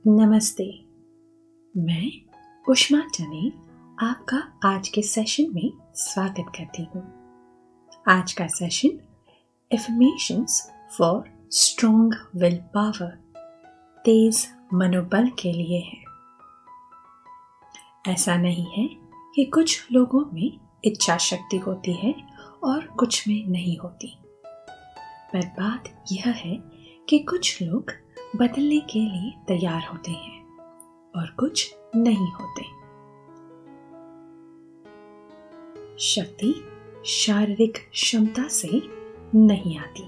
नमस्ते। मैं उष्मा टने आपका आज के सेशन में स्वागत करती हूँ। आज का session affirmations for strong will power, तेज मनोबल के लिए है। ऐसा नहीं है कि कुछ लोगों में इच्छा शक्ति होती है और कुछ में नहीं होती, पर बात यह है कि कुछ लोग बदलने के लिए तैयार होते हैं और कुछ नहीं होते। शक्ति शारीरिक क्षमता से नहीं आती,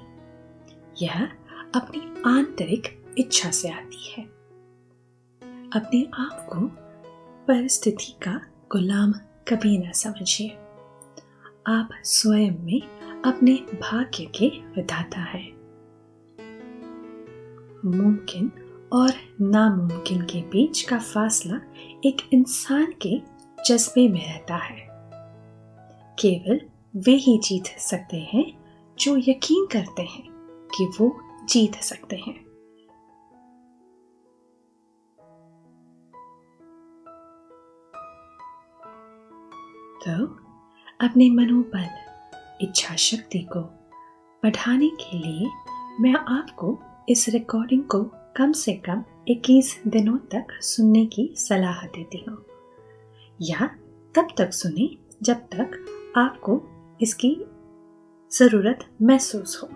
यह अपनी आंतरिक इच्छा से आती है। अपने आप को परिस्थिति का गुलाम कभी न समझिए। आप स्वयं में अपने भाग्य के विधाता हैं। मुमकिन और नामुमकिन के बीच का फासला एक इंसान के जज्बे में रहता है। केवल वे ही जीत सकते हैं जो यकीन करते हैं कि वो जीत सकते हैं। तो अपने मनोबल, इच्छा शक्ति को बढ़ाने के लिए मैं आपको इस रिकॉर्डिंग को कम से कम 21 दिनों तक सुनने की सलाह देती हूँ, या तब तक सुने जब तक आपको इसकी जरूरत महसूस हो।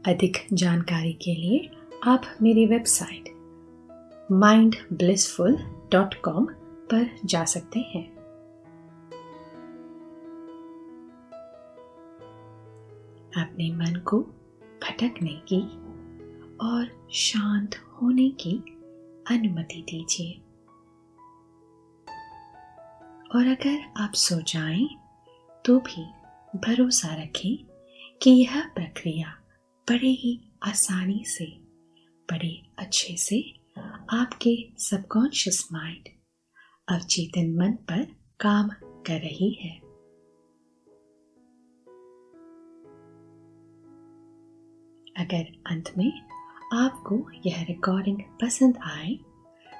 अधिक जानकारी के लिए आप मेरी वेबसाइट mindblissful.com पर जा सकते हैं। अपने मन को भटकने की और शांत होने की अनुमति दीजिए, और अगर आप सो जाएं तो भी भरोसा रखें कि यह प्रक्रिया बड़े ही आसानी से, बड़े अच्छे से आपके सबकॉन्शियस माइंड, अवचेतन मन पर काम कर रही है। अगर अंत में आपको यह रिकॉर्डिंग पसंद आए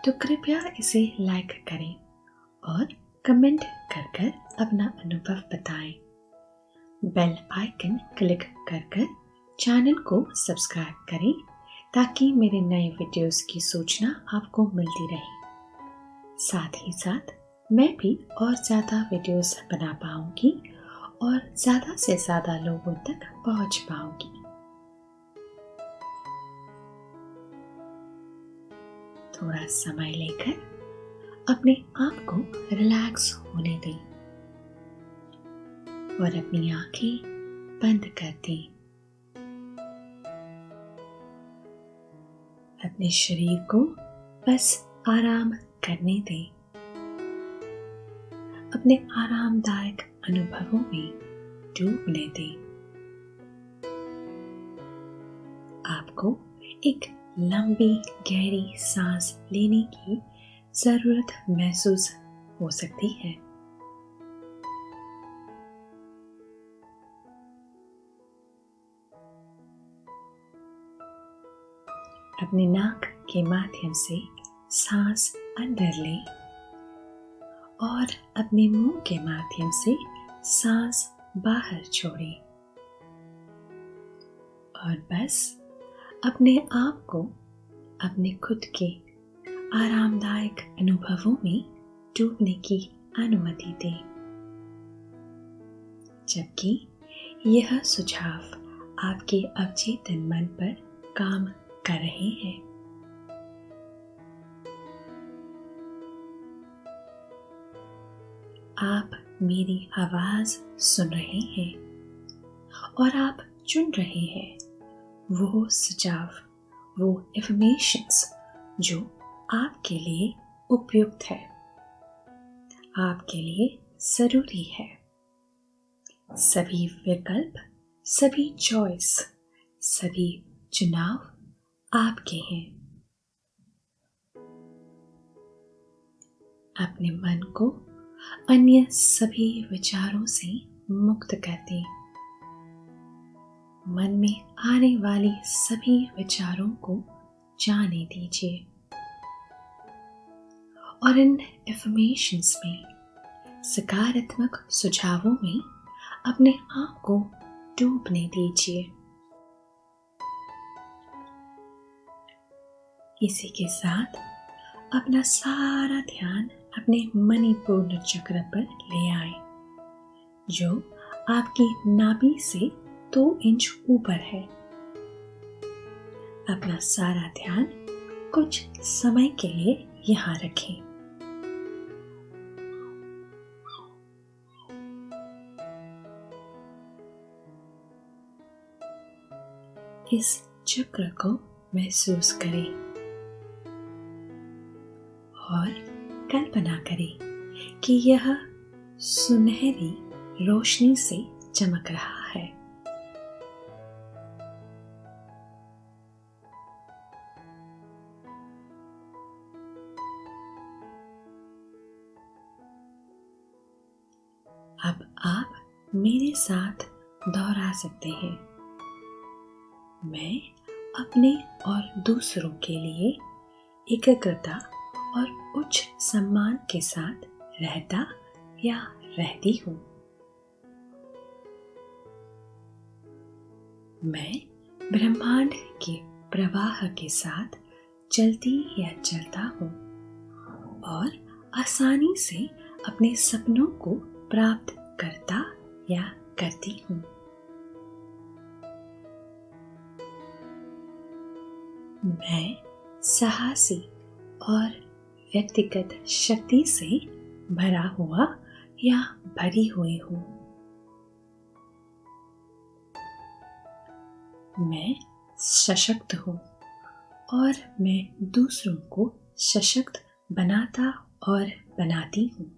तो कृपया इसे लाइक करें और कमेंट कर अपना अनुभव बताएं। बेल आइकन क्लिक कर चैनल को सब्सक्राइब करें ताकि मेरे नए वीडियोस की सूचना आपको मिलती रहे। साथ ही साथ मैं भी और ज़्यादा वीडियोस बना पाऊंगी और ज़्यादा से ज़्यादा लोगों तक पहुंच पाऊंगी। थोड़ा समय लेकर अपने आप को रिलैक्स होने दें और अपनी आंखें बंद कर दें। अपने शरीर को बस आराम करने दें। अपने आरामदायक अनुभवों में डूबने दें। आपको एक लंबी गहरी सांस लेने की जरूरत महसूस हो सकती है। अपने नाक के माध्यम से सांस अंदर लें और अपने मुंह के माध्यम से सांस बाहर छोड़ें, और बस अपने आप को अपने खुद के आरामदायक अनुभवों में डूबने की अनुमति दें, जबकि यह सुझाव आपके अवचेतन मन पर काम कर रहे हैं। आप मेरी आवाज सुन रहे हैं और आप चुन रहे हैं वो सुझाव, वो एफर्मेशंस जो आपके लिए उपयुक्त है, आपके लिए जरूरी है। सभी विकल्प, सभी चॉइस, सभी चुनाव आपके हैं। अपने मन को अन्य सभी विचारों से मुक्त कर दें। मन में आने वाली सभी विचारों को जाने दीजिए और इन एफर्मेशंस में, सकारात्मक सुझावों में अपने आप को डूबने दीजिए। इसी के साथ अपना सारा ध्यान अपने मणिपूर्ण चक्र पर ले आए, जो आपकी नाभि से 2 इंच ऊपर है। अपना सारा ध्यान कुछ समय के लिए यहाँ रखें। इस चक्र को महसूस करें और कल्पना करें कि यह सुनहरी रोशनी से चमक रहा है। अब आप मेरे साथ दोहरा सकते हैं। मैं अपने और दूसरों के लिए एकाग्रता और उच्च सम्मान के साथ रहता या रहती हूँ। मैं ब्रह्मांड के प्रवाह के साथ चलती या चलता हूँ और आसानी से अपने सपनों को प्राप्त करता या करती हूँ। मैं साहसी और व्यक्तिगत शक्ति से भरा हुआ या भरी हुई हूँ। मैं सशक्त हूँ और मैं दूसरों को सशक्त बनाता और बनाती हूँ।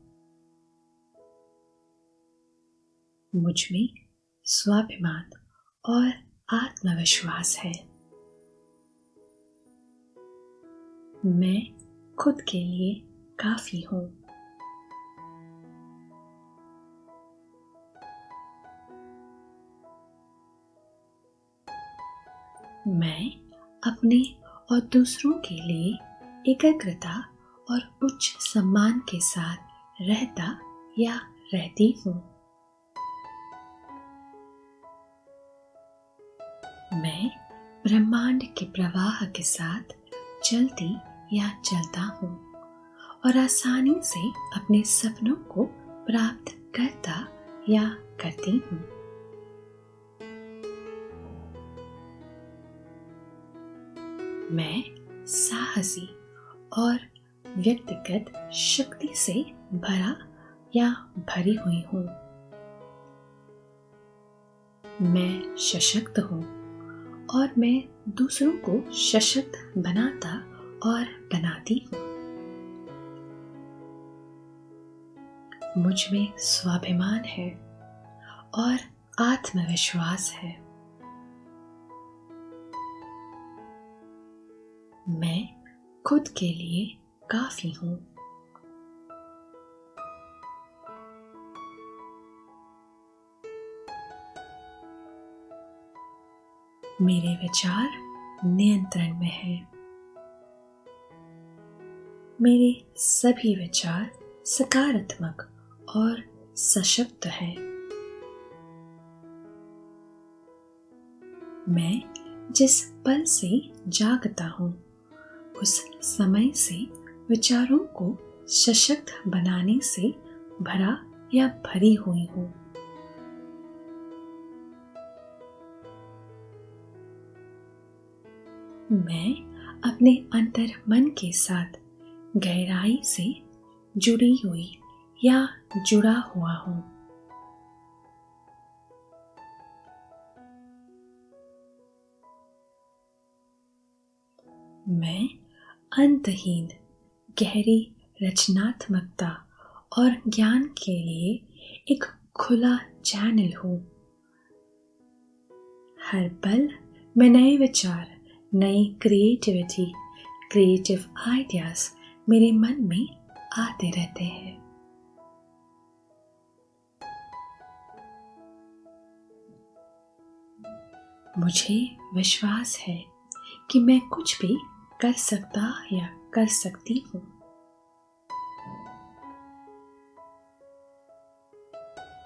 मुझ में स्वाभिमान और आत्मविश्वास है। मैं खुद के लिए काफी हूँ। मैं अपने और दूसरों के लिए एकाग्रता और उच्च सम्मान के साथ रहता या रहती हूँ। मैं ब्रह्मांड के प्रवाह के साथ चलती या चलता हूँ और आसानी से अपने सपनों को प्राप्त करता या करती हूँ। मैं साहसी और व्यक्तिगत शक्ति से भरा या भरी हुई हूँ। मैं सशक्त हूँ और मैं दूसरों को सशक्त बनाता और बनाती हूँ। मुझ में स्वाभिमान है और आत्मविश्वास है। मैं खुद के लिए काफी हूँ। मेरे विचार नियंत्रण में हैं। मेरे सभी विचार सकारात्मक और सशक्त हैं। मैं जिस पल से जागता हूँ, उस समय से विचारों को सशक्त बनाने से भरा या भरी हुई हूँ। मैं अपने अंतर मन के साथ गहराई से जुड़ी हुई या जुड़ा हुआ हूँ। मैं अंतहीन गहरी रचनात्मकता और ज्ञान के लिए एक खुला चैनल हूँ। हर पल मैं नए विचार, नई क्रिएटिव आइडियाज मेरे मन में आते रहते हैं। मुझे विश्वास है कि मैं कुछ भी कर सकता या कर सकती हूँ।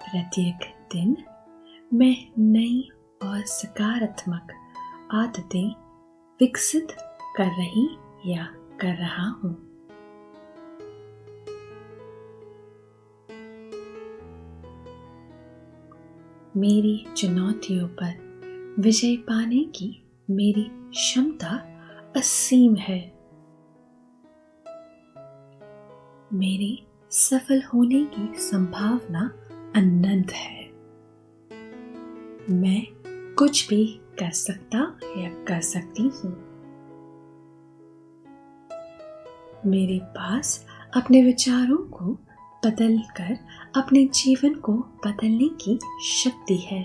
प्रत्येक दिन मैं नई और सकारात्मक आदतें विकसित कर रही या कर रहा हूँ। मेरी चुनौतियों पर विजय पाने की मेरी क्षमता असीम है। मेरी सफल होने की संभावना अनंत है। मैं कुछ भी कर सकता या कर सकती हूँ। मेरे पास अपने विचारों को बदलकर अपने जीवन को बदलने की शक्ति है।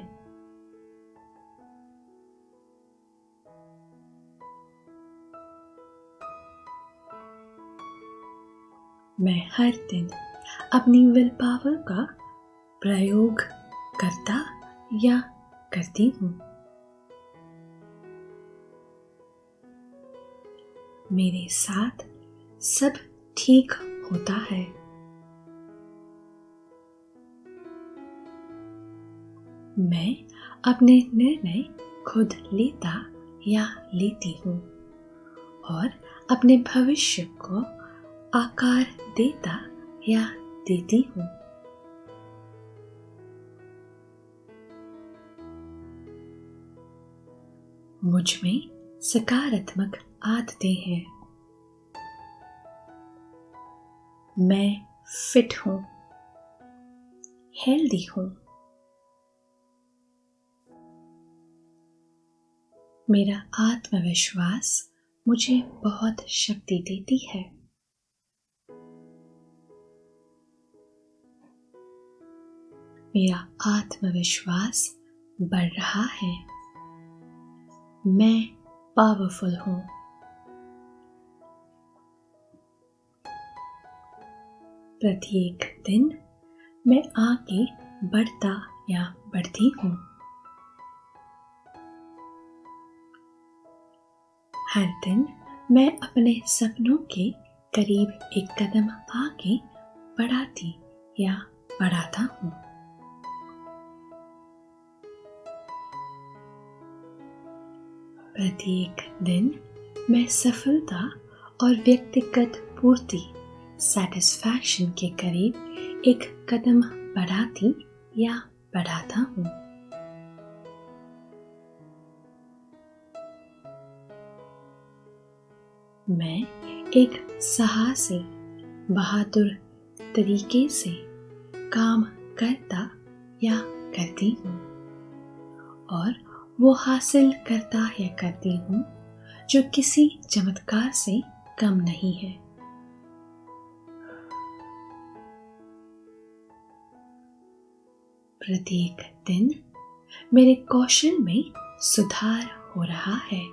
मैं हर दिन अपनी विल पावर का प्रयोग करता या करती हूँ। मेरे साथ सब ठीक होता है। मैं अपने निर्णय खुद लेता या लेती हूँ और अपने भविष्य को आकार देता या देती हूँ। मुझ में सकारात्मक आदतें हैं। मैं फिट हूँ, हेल्दी हूँ। मेरा आत्मविश्वास मुझे बहुत शक्ति देती है। मेरा आत्मविश्वास बढ़ रहा है। मैं पावरफुल हूँ। प्रत्येक दिन मैं आगे बढ़ता या बढ़ती हूँ। हर दिन मैं अपने सपनों के करीब एक कदम आगे बढ़ाती या बढ़ाता हूँ। प्रत्येक दिन मैं सफलता और व्यक्तिगत पूर्ति सैटिस्फैक्शन के करीब एक कदम बढ़ाती या बढ़ाता हूँ। मैं एक साहसी बहादुर तरीके से काम करता या करती हूँ और वो हासिल करता या करती हूँ जो किसी चमत्कार से कम नहीं है। प्रत्येक दिन मेरे कौशल में सुधार हो रहा है।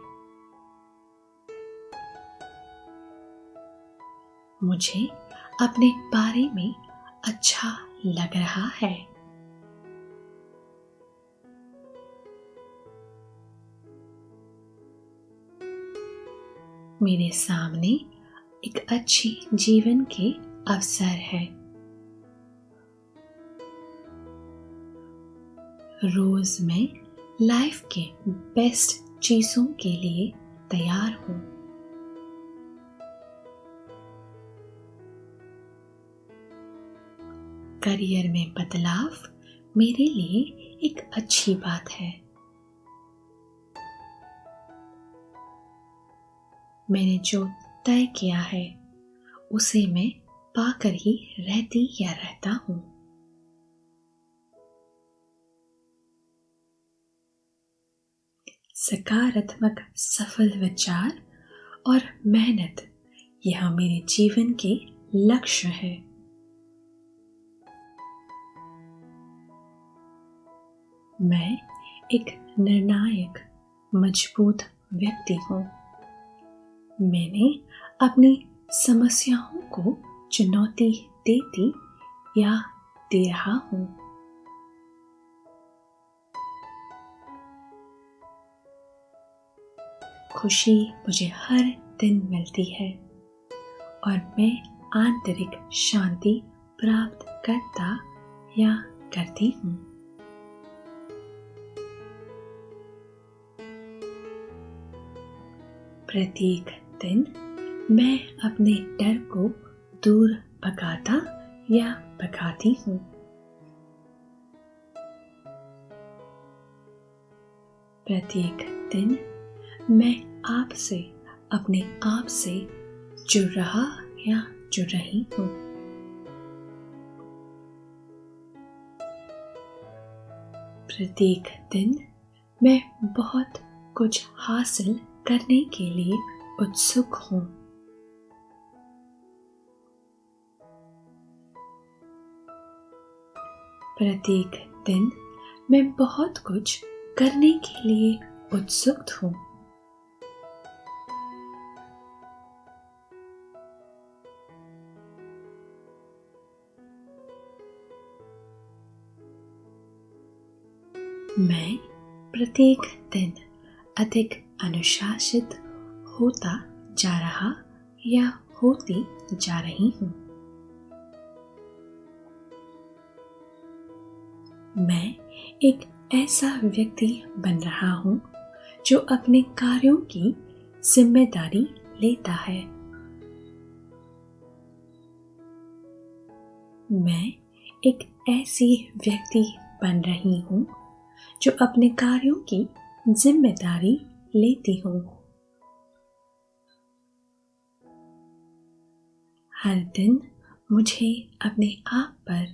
मुझे अपने बारे में अच्छा लग रहा है। मेरे सामने एक अच्छी जीवन के अवसर है। रोज मैं लाइफ के बेस्ट चीजों के लिए तैयार हूँ। करियर में बदलाव मेरे लिए एक अच्छी बात है। मैंने जो तय किया है उसे मैं पाकर ही रहती या रहता हूँ। सकारात्मक सफल विचार और मेहनत यह मेरे जीवन के लक्ष्य है। मैं एक निर्णायक मजबूत व्यक्ति हूँ। मैंने अपनी समस्याओं को चुनौती देती या दे रहा हूँ। खुशी मुझे हर दिन मिलती है और मैं आंतरिक शांति प्राप्त करता या करती हूँ। प्रत्येक दिन मैं अपने डर को दूर भगाता या भगाती हूँ। प्रत्येक दिन मैं आपसे अपने आप से जुड़ रहा या जुड़ रही हूँ। प्रत्येक दिन मैं बहुत कुछ हासिल करने के लिए उत्सुक हूँ। प्रत्येक दिन मैं बहुत कुछ करने के लिए उत्सुक हूँ। मैं प्रत्येक दिन अधिक अनुशासित होता जा रहा या होती जा रही हूँ। मैं एक ऐसा व्यक्ति बन रहा हूँ जो अपने कार्यों की जिम्मेदारी लेता है। मैं एक ऐसी व्यक्ति बन रही हूँ जो अपने कार्यों की जिम्मेदारी लेती हूँ। हर दिन मुझे अपने आप पर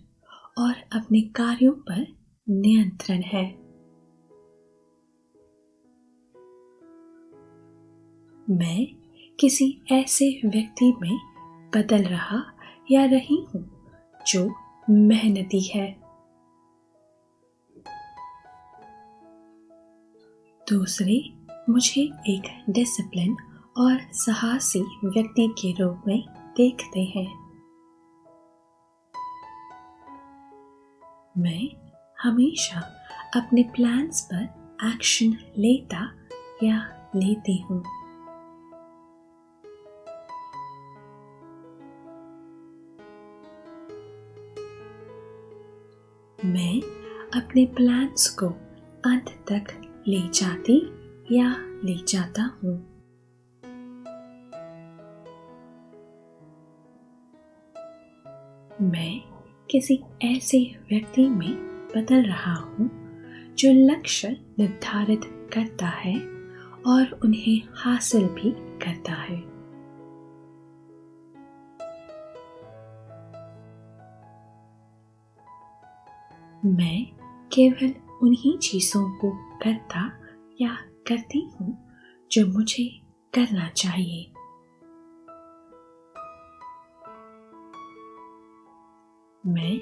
और अपने कार्यों पर नियंत्रण है। मैं किसी ऐसे व्यक्ति में बदल रहा या रही हूँ जो मेहनती है। दूसरे मुझे एक डिसिप्लिन और साहसी व्यक्ति के रूप में देखते हैं। मैं हमेशा अपने प्लान्स पर एक्शन लेता या लेती हूँ। मैं अपने प्लान्स को अंत तक ले जाती या ले जाता हूँ। मैं किसी ऐसे व्यक्ति में बदल रहा हूँ जो लक्ष्य निर्धारित करता है और उन्हें हासिल भी करता है। मैं केवल उन्हीं चीजों को करता या करती हूँ जो मुझे करना चाहिए। मैं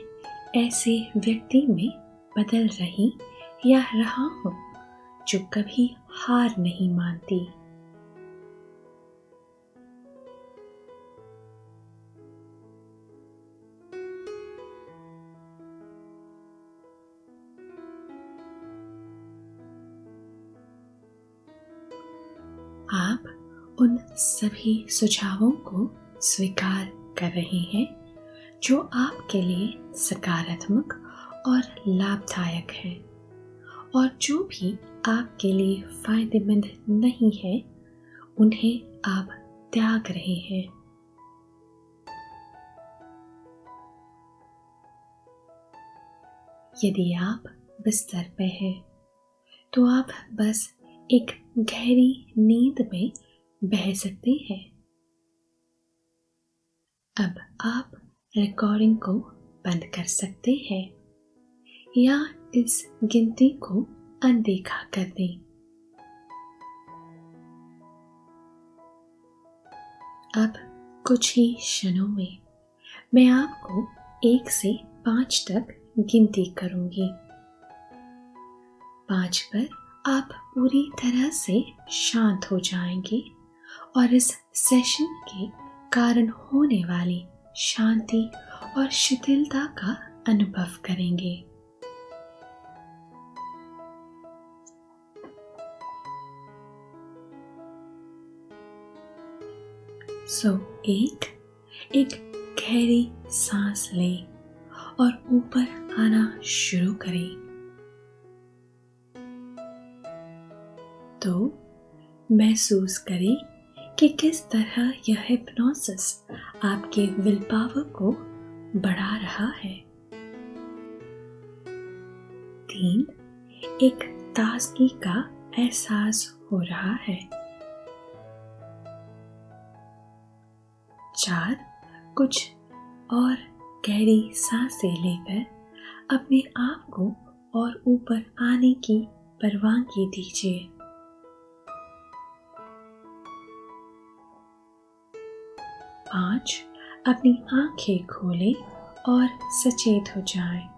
ऐसे व्यक्ति में बदल रही या रहा हूँ जो कभी हार नहीं मानती। आप उन सभी सुझावों को स्वीकार कर रहे हैं जो आपके लिए सकारात्मक और लाभदायक है और जो भी आपके लिए फायदेमंद नहीं है उन्हें आप त्याग रहे हैं। यदि आप बिस्तर पे हैं तो आप बस एक गहरी नींद में बह सकते हैं। अब आप रिकॉर्डिंग को बंद कर सकते हैं या इस गिनती को अनदेखा कर दें। अब कुछ ही क्षणों में मैं आपको 1 से 5 तक गिनती करूंगी। 5 पर आप पूरी तरह से शांत हो जाएंगे और इस सेशन के कारण होने वाली शांति और शिथिलता का अनुभव करेंगे। सो एक गहरी सांस लें और ऊपर आना शुरू करें। तो महसूस करें कि किस तरह यह हिप्नोसिस आपके विल पावर को बढ़ा रहा है। 3, एक ताजगी का एहसास हो रहा है। 4, कुछ और गहरी सांसें लेकर अपने आप को और ऊपर आने की परवानगी दीजिए। 5, अपनी आंखें खोलें और सचेत हो जाएं।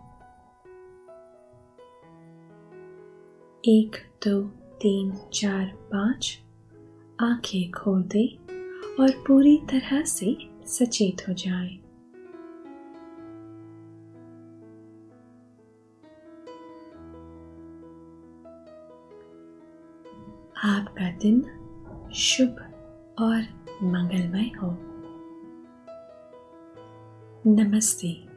1, 2, 3, 4, 5 आंखें खोल दें और पूरी तरह से सचेत हो जाएं। आपका दिन शुभ और मंगलमय हो। नमस्ते।